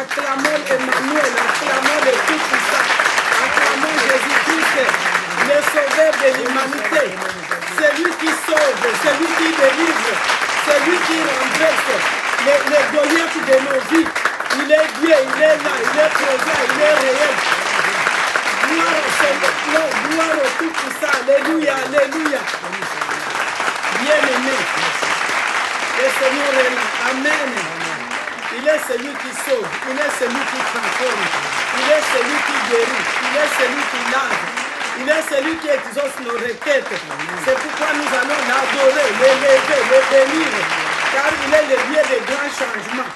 Acclamons Emmanuel, acclamons le Tout-Puissant, acclamons Jésus-Christ, le Sauveur de l'humanité. C'est lui qui sauve, c'est lui qui délivre, c'est lui qui renverse les doléances de nos vies. Il est Dieu, il est là, il est présent, il est réel. Gloire au Seigneur, gloire au Tout-Puissant. Alléluia, alléluia. Bien-aimé, le Seigneur est là. Amen. Il est celui qui sauve, il est celui qui transforme, il est celui qui guérit, il est celui qui lave, il est celui qui exauce nos requêtes. C'est pourquoi nous allons l'adorer, l'élever, le bénir, car il est le Dieu des grands changements.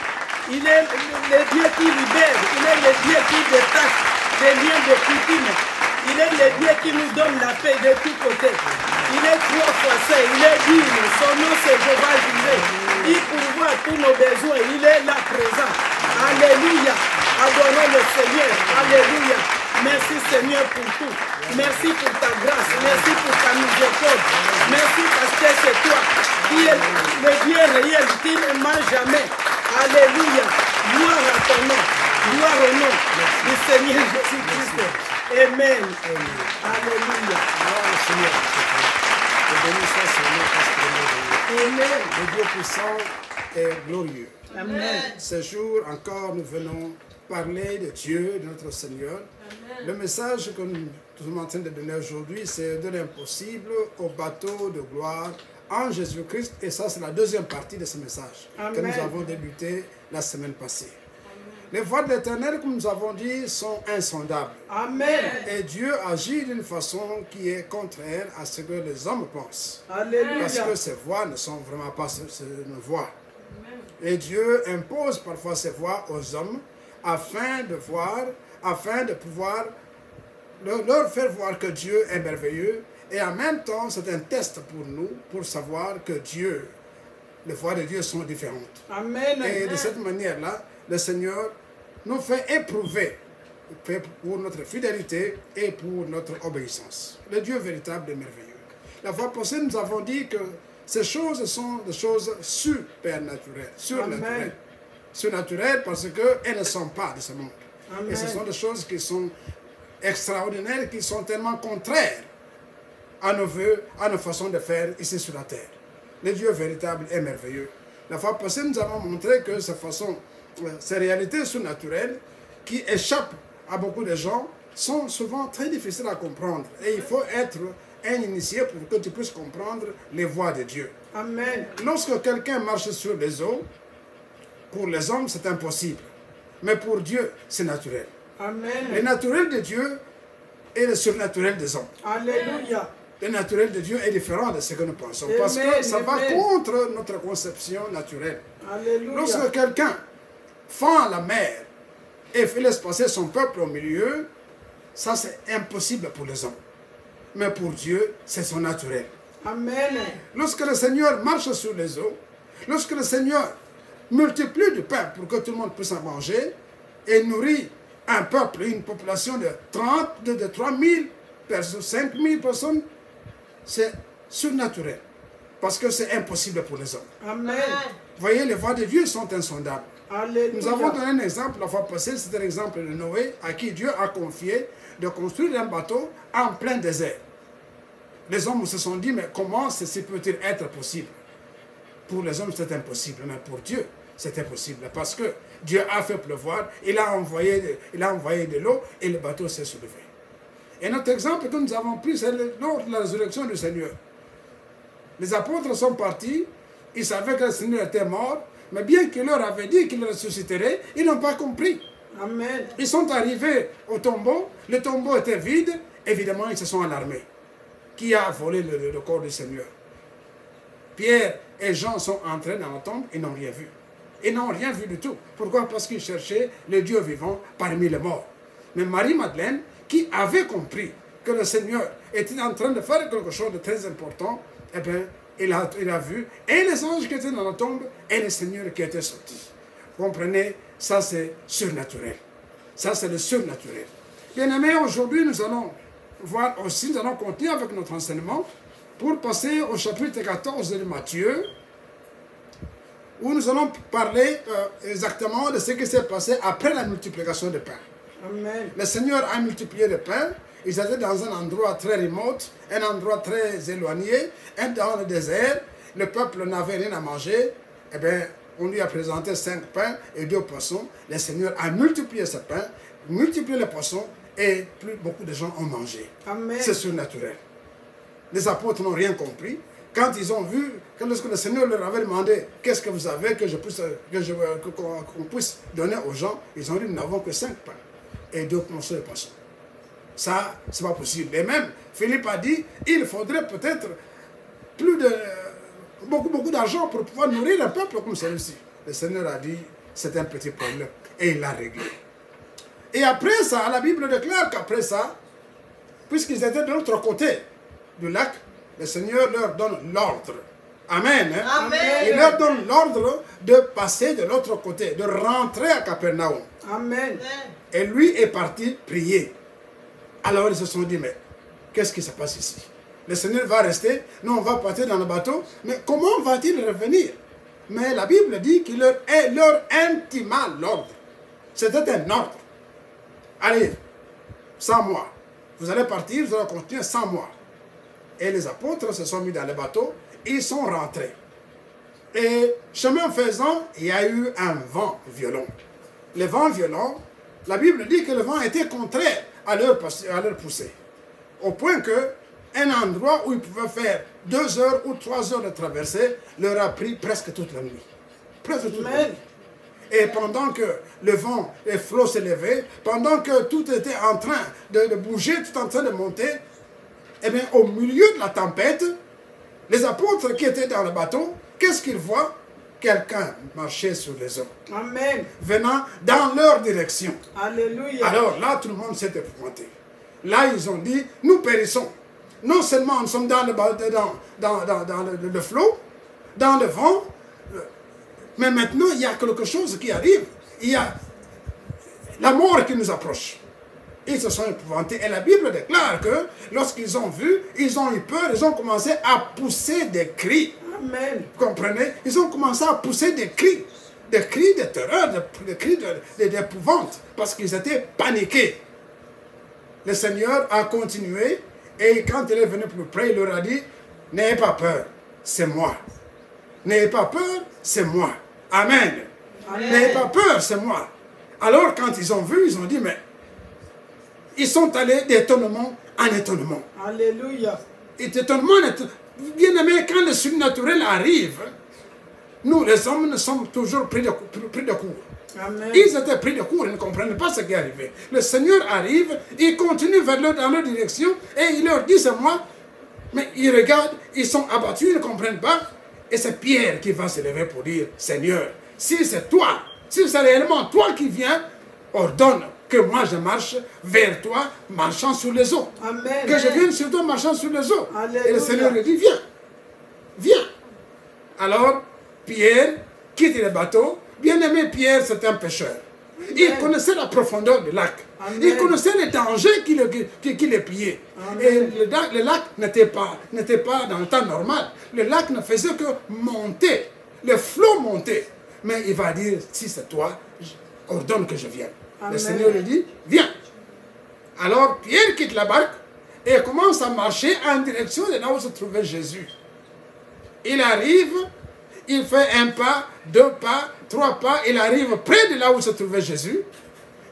Il est le Dieu qui libère, il est le Dieu qui détache des liens de coutume. Il est le Dieu qui nous donne la paix de tous côtés. Il est trois fois saint, il est digne, son nom c'est Jéhovah Jireh. Il pourvoit tous nos besoins, il est là présent. Alléluia, adorons le Seigneur, alléluia. Merci Seigneur pour tout. Merci pour ta grâce, merci pour ta miséricorde. Merci parce que c'est toi qui es le Dieu réel, qui ne ment jamais. Alléluia, gloire à ton nom, gloire au nom du Seigneur Jésus-Christ. Amen. Alléluia. Gloire au Seigneur. Et béni soit son nom parce qu'il est merveilleux. Amen. Le Dieu puissant est glorieux. Amen. Ce jour encore, nous venons parler de Dieu, de notre Seigneur. Amen. Le message que nous sommes en train de donner aujourd'hui, c'est de l'impossible au bateau de gloire en Jésus-Christ. Et ça, c'est la deuxième partie de ce message que nous avons débuté la semaine passée. Les voies de l'Éternel, comme nous avons dit, sont insondables. Amen. Et Dieu agit d'une façon qui est contraire à ce que les hommes pensent. Alléluia. Parce que ces voies ne sont vraiment pas nos voies. Et Dieu impose parfois ces voies aux hommes afin de pouvoir leur faire voir que Dieu est merveilleux. Et en même temps, c'est un test pour nous, pour savoir que les voies de Dieu sont différentes. Amen. Et de cette manière-là, le Seigneur nous fait éprouver pour notre fidélité et pour notre obéissance. Le Dieu véritable et merveilleux. La fois passée, nous avons dit que ces choses sont des choses supernaturelles, surnaturelles. Surnaturelles parce qu'elles ne sont pas de ce monde. Amen. Et ce sont des choses qui sont extraordinaires, qui sont tellement contraires à nos vœux, à nos façons de faire ici sur la terre. Le Dieu véritable et merveilleux. La fois passée, nous avons montré que ces réalités surnaturelles qui échappent à beaucoup de gens sont souvent très difficiles à comprendre. Et il faut être un initié pour que tu puisses comprendre les voies de Dieu. Amen. Lorsque quelqu'un marche sur les eaux, pour les hommes, c'est impossible. Mais pour Dieu, c'est naturel. Amen. Le naturel de Dieu est le surnaturel des hommes. Alléluia. Le naturel de Dieu est différent de ce que nous pensons. Parce que ça va contre notre conception naturelle. Alléluia. Lorsque quelqu'un fend la mer et laisse passer son peuple au milieu, ça c'est impossible pour les hommes. Mais pour Dieu, c'est son naturel. Amen. Lorsque le Seigneur marche sur les eaux, lorsque le Seigneur multiplie du pain pour que tout le monde puisse en manger et nourrit un peuple, une population de 3 000 personnes, 5 000 personnes, c'est surnaturel. Parce que c'est impossible pour les hommes. Amen. Vous voyez, les voies de Dieu sont insondables. Alléluia. Nous avons donné un exemple la fois passée, c'était l'exemple de Noé, à qui Dieu a confié de construire un bateau en plein désert. Les hommes se sont dit, mais comment ceci peut-il être possible? Pour les hommes, c'est impossible, mais pour Dieu, c'est impossible. Parce que Dieu a fait pleuvoir, il a envoyé de l'eau et le bateau s'est soulevé. Et notre exemple que nous avons pris, c'est lors de la résurrection du Seigneur. Les apôtres sont partis, ils savaient que le Seigneur était mort, mais bien qu'il leur avait dit qu'il ressusciterait, ils n'ont pas compris. Amen. Ils sont arrivés au tombeau, le tombeau était vide, évidemment ils se sont alarmés. Qui a volé le corps du Seigneur? Pierre et Jean sont entrés dans la tombe et n'ont rien vu. Ils n'ont rien vu du tout. Pourquoi? Parce qu'ils cherchaient le Dieu vivant parmi les morts. Mais Marie-Madeleine, qui avait compris que le Seigneur était en train de faire quelque chose de très important, eh bien, il a vu, et les anges qui étaient dans la tombe, et le Seigneur qui était sorti. Vous comprenez? Ça, c'est surnaturel. Ça, c'est le surnaturel. Bien aimés, aujourd'hui, nous allons voir aussi, nous allons continuer avec notre enseignement pour passer au chapitre 14 de Matthieu. où nous allons parler exactement de ce qui s'est passé après la multiplication de pain. Amen. Le Seigneur a multiplié le pain. Ils étaient dans un endroit très remote, un endroit très éloigné, dans le désert. Le peuple n'avait rien à manger. Eh bien, on lui a présenté 5 pains et 2 poissons. Le Seigneur a multiplié ce pain, multiplié les poissons et beaucoup de gens ont mangé. C'est surnaturel. Les apôtres n'ont rien compris. Quand ils ont vu, lorsque le Seigneur leur avait demandé qu'est-ce que vous avez qu'on puisse donner aux gens, ils ont dit nous n'avons que 5 pains et 2 morceaux de poisson. Ça, c'est pas possible. Et même, Philippe a dit il faudrait peut-être beaucoup d'argent pour pouvoir nourrir un peuple comme celui-ci. Le Seigneur a dit c'est un petit problème et il l'a réglé. Et après ça, la Bible déclare qu'après ça, puisqu'ils étaient de l'autre côté du lac, le Seigneur leur donne l'ordre. Amen. Hein? Amen. Il leur donne l'ordre de passer de l'autre côté, de rentrer à Capernaum. Amen. Et lui est parti prier. Alors ils se sont dit, mais qu'est-ce qui se passe ici? Le Seigneur va rester, nous on va partir dans le bateau, mais comment va-t-il revenir? Mais la Bible dit qu'il leur intima l'ordre. C'était un ordre. Allez, 100 mois. Vous allez partir, vous allez continuer 100 mois. Et les apôtres se sont mis dans le bateau, ils sont rentrés. Et chemin faisant, il y a eu un vent violent. Le vent violent, la Bible dit que le vent était contraire à leur poussée. Au point que un endroit où ils pouvaient faire 2 heures ou 3 heures de traversée leur a pris presque toute la nuit. Presque toute la nuit. Et pendant que le vent, les flots s'élevaient, pendant que tout était en train de bouger, tout en train de monter, eh bien, au milieu de la tempête, les apôtres qui étaient dans le bateau, qu'est-ce qu'ils voient? Quelqu'un marchait sur les eaux. Amen. Venant dans leur direction. Alléluia. Alors là, tout le monde s'est épouvanté. Là, ils ont dit, nous périssons. Non seulement nous sommes dans le flot, dans le vent, mais maintenant, il y a quelque chose qui arrive. Il y a la mort qui nous approche. Ils se sont épouvantés. Et la Bible déclare que lorsqu'ils ont vu, ils ont eu peur, ils ont commencé à pousser des cris. Amen. Vous comprenez? Ils ont commencé à pousser des cris de terreur, des cris d'épouvante, parce qu'ils étaient paniqués. Le Seigneur a continué, et quand il est venu plus près, il leur a dit, n'ayez pas peur, c'est moi. N'ayez pas peur, c'est moi. Amen. N'ayez pas peur, c'est moi. Alors quand ils ont vu, ils ont dit, mais ils sont allés d'étonnement en étonnement. Alléluia. Et d'étonnement en étonnement. Bien aimé, quand le surnaturel arrive, nous les hommes, nous sommes toujours pris de court. Amen. Ils étaient pris de court, ils ne comprenaient pas ce qui est arrivé. Le Seigneur arrive, il continue dans leur direction et il leur dit c'est moi. Mais ils regardent, ils sont abattus, ils ne comprennent pas. Et c'est Pierre qui va se lever pour dire Seigneur, si c'est toi, si c'est réellement toi qui viens, ordonne que moi je marche vers toi marchant sur les eaux. Amen. Que je vienne sur toi marchant sur les eaux. Alléluia. Et le Seigneur lui dit viens, viens. Alors Pierre quitte le bateau. Bien aimé, Pierre c'est un pêcheur. Amen. Il connaissait la profondeur du lac. Amen. Il connaissait les dangers qui le pillaient. Et le lac n'était pas dans le temps normal. Le lac ne faisait que monter. Le flot montait. Mais il va dire, si c'est toi, ordonne que je vienne. Amen. Le Seigneur lui dit, viens. Alors Pierre quitte la barque et commence à marcher en direction de là où se trouvait Jésus. Il arrive, il fait 1 pas, 2 pas, 3 pas, il arrive près de là où se trouvait Jésus.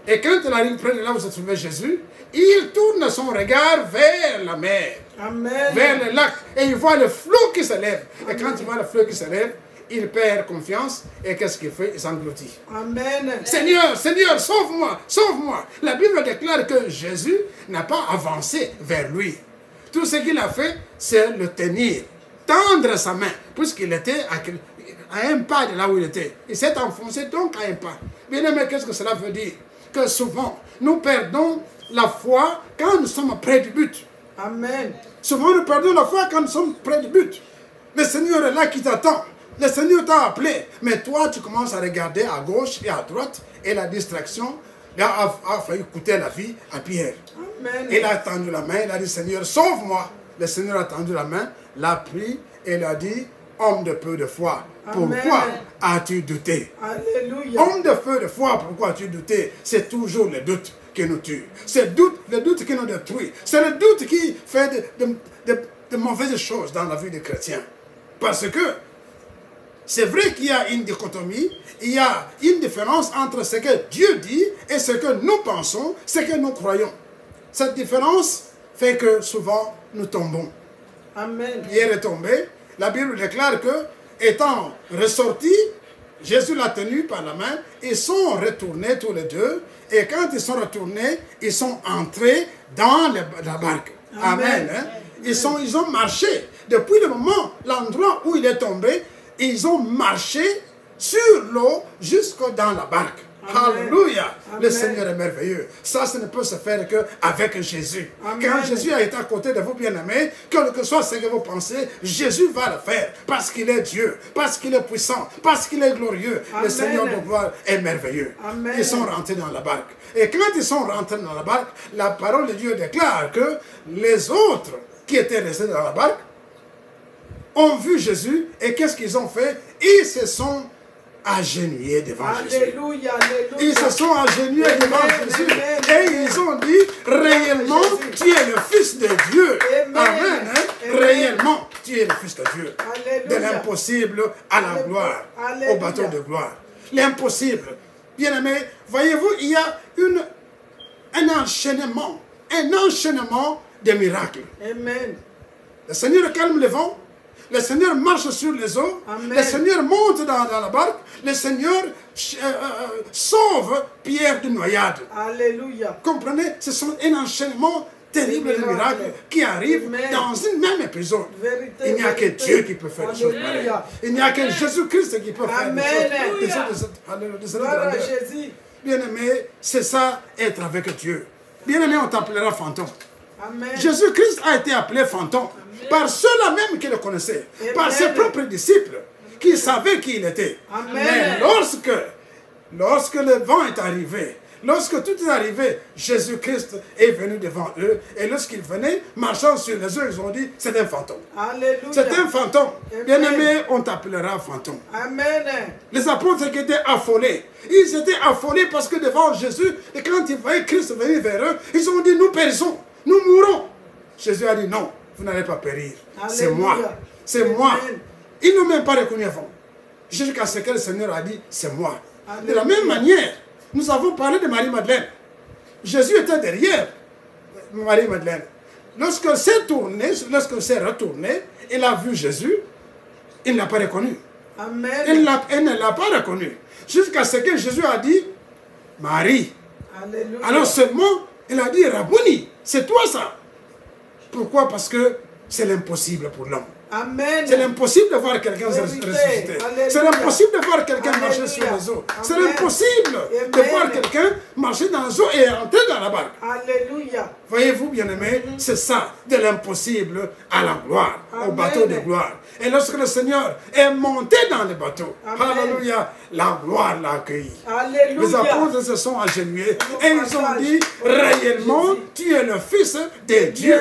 Et quand il arrive près de là où se trouvait Jésus, il tourne son regard vers la mer, Amen. Vers le lac, et il voit le flot qui se lève. Et quand il voit le flot qui se lève, il perd confiance, et qu'est-ce qu'il fait? Il s'engloutit. Amen. Seigneur, Seigneur, sauve-moi, sauve-moi. La Bible déclare que Jésus n'a pas avancé vers lui. Tout ce qu'il a fait, c'est le tenir, tendre sa main, puisqu'il était à 1 pas de là où il était. Il s'est enfoncé donc à 1 pas. Bien aimé, qu'est-ce que cela veut dire? Que souvent, nous perdons la foi quand nous sommes près du but. Amen. Souvent, nous perdons la foi quand nous sommes près du but. Le Seigneur est là qui t'attend. Le Seigneur t'a appelé. Mais toi, tu commences à regarder à gauche et à droite. Et la distraction a failli coûter la vie à Pierre. Amen. Il a tendu la main. Il a dit, Seigneur, sauve-moi. Le Seigneur a tendu la main, l'a pris et il a dit, homme de peu de foi, pourquoi as-tu douté? Alléluia. Homme de peu de foi, pourquoi as-tu douté? C'est toujours le doute qui nous tue. C'est le doute qui nous détruit. C'est le doute qui fait de mauvaises choses dans la vie des chrétiens. Parce que c'est vrai qu'il y a une dichotomie, il y a une différence entre ce que Dieu dit et ce que nous pensons, ce que nous croyons. Cette différence fait que souvent nous tombons. Amen. Pierre est tombé. La Bible déclare que, étant ressorti, Jésus l'a tenu par la main. Ils sont retournés tous les deux. Et quand ils sont retournés, ils sont entrés dans la barque. Amen. Hein? Ils ont marché. Depuis le moment, l'endroit où il est tombé, ils ont marché sur l'eau jusque dans la barque. Amen. Alléluia. Amen. Le Seigneur est merveilleux. Ça ne peut se faire qu'avec Jésus. Amen. Quand Jésus a été à côté de vous, bien-aimés, quel que soit ce que vous pensez, Jésus va le faire. Parce qu'il est Dieu, parce qu'il est puissant, parce qu'il est glorieux. Amen. Le Seigneur de gloire est merveilleux. Amen. Ils sont rentrés dans la barque. Et quand ils sont rentrés dans la barque, la parole de Dieu déclare que les autres qui étaient restés dans la barque ont vu Jésus. Et qu'est-ce qu'ils ont fait? Ils se sont agenouillés devant Jésus. Alléluia, alléluia. Ils se sont agenouillés devant Jésus. Et ils ont dit, réellement, tu es le Fils de Dieu. Amen. Hein? Réellement, tu es le Fils de Dieu. Alléluia. De l'impossible à la gloire, alléluia, au bateau de gloire. L'impossible. Bien-aimé, voyez-vous, il y a un enchaînement de miracles. Amen. Le Seigneur calme le vent. Le Seigneur marche sur les eaux. Amen. Le Seigneur monte dans la barque. Le Seigneur sauve Pierre de noyade. Alléluia. Comprenez, ce sont un enchaînement terrible de miracles qui arrivent dans une même épisode. Il n'y a que Dieu qui peut faire des choses pareilles. Il n'y a que Jésus-Christ qui peut faire des choses de cette grandeur. Bien-aimé, c'est ça, être avec Dieu. Bien-aimé, on t'appellera fantôme. Jésus-Christ a été appelé fantôme. Amen. Par ceux-là même qui le connaissaient, amen, par ses propres disciples qui savaient qui il était. Amen. Mais lorsque le vent est arrivé, lorsque tout est arrivé, Jésus-Christ est venu devant eux. Et lorsqu'il venait, marchant sur les eaux, ils ont dit, c'est un fantôme. C'est un fantôme. Bien-aimé, on t'appellera fantôme. Amen. Les apôtres qui étaient affolés, ils étaient affolés parce que devant Jésus, et quand ils voyaient Christ venir vers eux, ils ont dit, nous périssons, nous mourrons. Jésus a dit, non, vous n'allez pas périr. C'est moi. C'est moi. Ils n'ont même pas reconnu avant. Jusqu'à ce que le Seigneur a dit, c'est moi. Alléluia. De la même manière, nous avons parlé de Marie-Madeleine. Jésus était derrière Marie-Madeleine. Lorsqu'elle s'est tournée, lorsqu'elle s'est retournée, il a vu Jésus, il ne l'a pas reconnu. Amen. Elle ne l'a pas reconnu. Jusqu'à ce que Jésus a dit, Marie. Alléluia. Alors seulement, il a dit, Rabouni, c'est toi ça. Pourquoi? Parce que c'est l'impossible pour l'homme. C'est l'impossible de voir quelqu'un ressusciter. C'est l'impossible de voir quelqu'un marcher sur les eaux. C'est l'impossible de voir quelqu'un marcher dans les eaux et entrer dans la barque. Alléluia. Voyez-vous, bien-aimés, c'est ça, de l'impossible à la gloire, au bateau de gloire. Et lorsque le Seigneur est monté dans le bateau, alléluia, la gloire l'a accueilli. Les apôtres se sont agenouillés et ils ont dit, réellement, tu es le Fils de Dieu.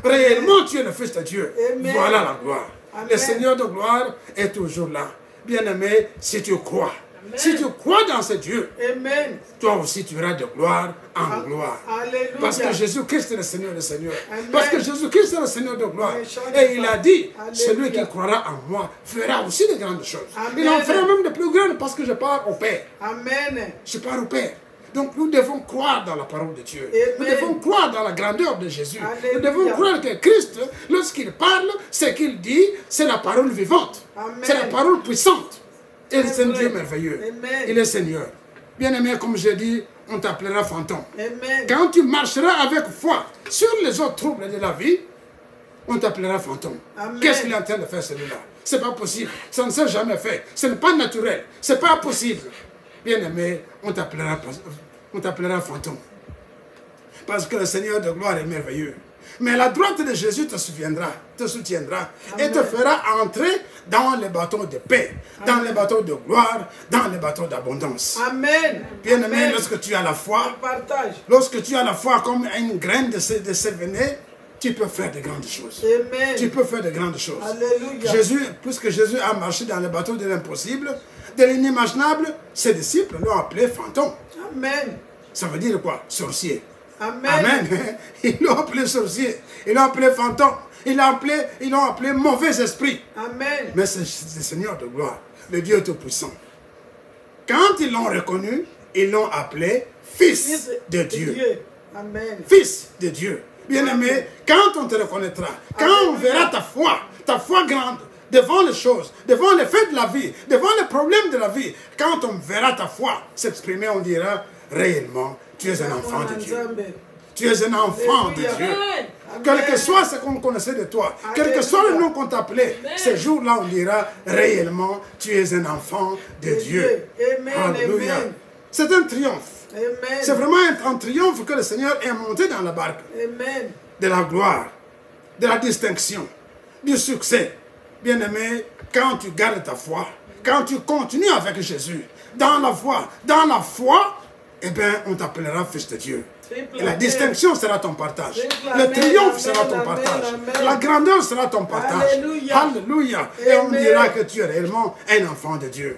Réellement, tu es le Fils de Dieu. Amen. Voilà la gloire. Amen. Le Seigneur de gloire est toujours là. Bien-aimé, si tu crois, amen, si tu crois dans ce Dieu, amen, toi aussi tu iras de gloire en gloire. Alléluia. Parce que Jésus-Christ est le Seigneur des Seigneurs. Amen. Parce que Jésus-Christ est le Seigneur de gloire. Et il a dit, alléluia, celui qui croira en moi fera aussi de grandes choses. Amen. Il en fera même de plus grandes parce que je pars au Père. Amen. Je pars au Père. Donc nous devons croire dans la parole de Dieu. Amen. Nous devons croire dans la grandeur de Jésus. Alléluia. Nous devons croire que Christ, lorsqu'il parle, ce qu'il dit, c'est la parole vivante. C'est la parole puissante. Et c'est un Dieu merveilleux. Amen. Il est Seigneur. Bien-aimé, comme je dis, on t'appellera fantôme. Amen. Quand tu marcheras avec foi sur les autres troubles de la vie, on t'appellera fantôme. Qu'est-ce qu'il est en train de faire celui-là? C'est pas possible. Ça ne s'est jamais fait. Ce n'est pas naturel. C'est pas possible. Bien-aimé, on t'appellera fantôme. Parce que le Seigneur de gloire est merveilleux. Mais la droite de Jésus te soutiendra, amen, et te fera entrer dans les bateaux de paix, amen, dans les bateaux de gloire, dans les bateaux d'abondance. Amen. Bien-aimé, lorsque tu as la foi, lorsque tu as la foi comme une graine de sévéné, tu peux faire de grandes choses. Amen. Tu peux faire de grandes choses. Alléluia. Puisque Jésus a marché dans le bateau de l'impossible, de l'inimaginable, ses disciples l'ont appelé fantôme. Amen. Ça veut dire quoi? Sorcier. Amen. Amen. Ils l'ont appelé sorcier. Ils l'ont appelé fantôme. Ils l'ont appelé mauvais esprit. Amen. Mais c'est le Seigneur de gloire, le Dieu Tout-Puissant. Quand ils l'ont reconnu, ils l'ont appelé Fils de Dieu. Amen. Fils de Dieu. Bien-aimé, quand on te reconnaîtra, quand on verra ta foi grande, devant les choses, devant les faits de la vie, devant les problèmes de la vie, quand on verra ta foi s'exprimer, on dira réellement, tu es un enfant de Dieu. Tu es un enfant de Dieu. Quel que soit ce qu'on connaissait de toi, quel que soit le nom qu'on t'appelait, ce jour-là, on dira réellement, tu es un enfant de Dieu. Alléluia. C'est un triomphe. C'est vraiment un triomphe que le Seigneur est monté dans la barque. Amen. De la gloire, de la distinction, du succès. Bien-aimé, quand tu gardes ta foi, quand tu continues avec Jésus, dans la foi, eh bien, on t'appellera fils de Dieu. Et la distinction sera ton partage. Le triomphe sera ton partage. La grandeur sera ton partage. Alléluia. Alléluia. Et on dira que tu es réellement un enfant de Dieu.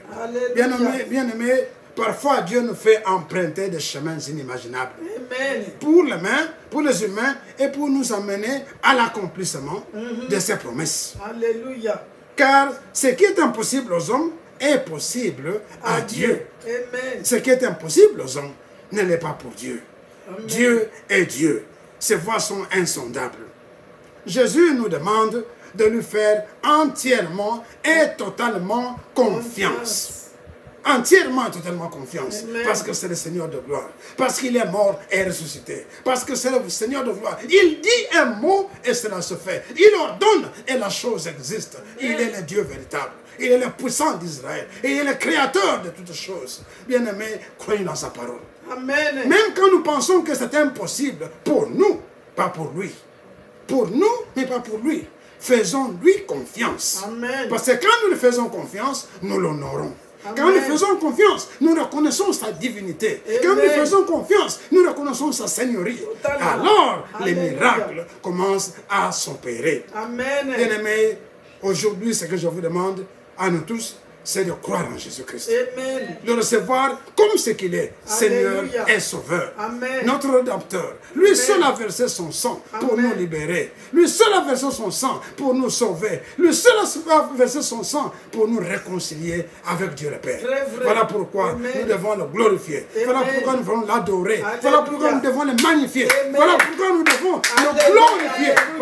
Bien-aimé, parfois Dieu nous fait emprunter des chemins inimaginables. Amen. Pour les humains et pour nous amener à l'accomplissement de ses promesses. Alléluia. Car ce qui est impossible aux hommes est possible à Dieu. Amen. Ce qui est impossible aux hommes ne l'est pas pour Dieu. Amen. Dieu est Dieu. Ses voies sont insondables. Jésus nous demande de lui faire entièrement et totalement confiance. Entièrement et totalement confiance. Amen. Parce que c'est le Seigneur de gloire. Parce qu'il est mort et ressuscité. Parce que c'est le Seigneur de gloire. Il dit un mot et cela se fait. Il ordonne et la chose existe. Il est le Dieu véritable. Il est le puissant d'Israël. Et il est le créateur de toutes choses. Bien-aimés, croyez dans sa parole. Amen. Même quand nous pensons que c'est impossible, pour nous, pas pour lui. Pour nous, mais pas pour lui. Faisons-lui confiance. Amen. Parce que quand nous lui faisons confiance, nous l'honorons. Amen. Quand nous faisons confiance, nous reconnaissons sa divinité. Amen. Quand nous faisons confiance, nous reconnaissons sa seigneurie. Totalement. Alors, les Alléluia. miracles commencent à s'opérer. Amen. Bien-aimés, aujourd'hui, ce que je vous demande à nous tous, c'est de croire en Jésus-Christ. Amen. De recevoir comme ce qu'il est, Seigneur Alléluia. et Sauveur. Amen. Notre Rédempteur. Lui Amen. seul a versé son sang pour Amen. nous libérer. Lui seul a versé son sang pour nous sauver. Lui seul a versé son sang pour nous réconcilier avec Dieu le Père. Très vrai. Voilà pourquoi Amen. nous devons le glorifier. Amen. Voilà pourquoi nous devons l'adorer. Alléluia. Voilà pourquoi nous devons le magnifier. Amen. Voilà pourquoi nous devons Alléluia. le glorifier. Alléluia.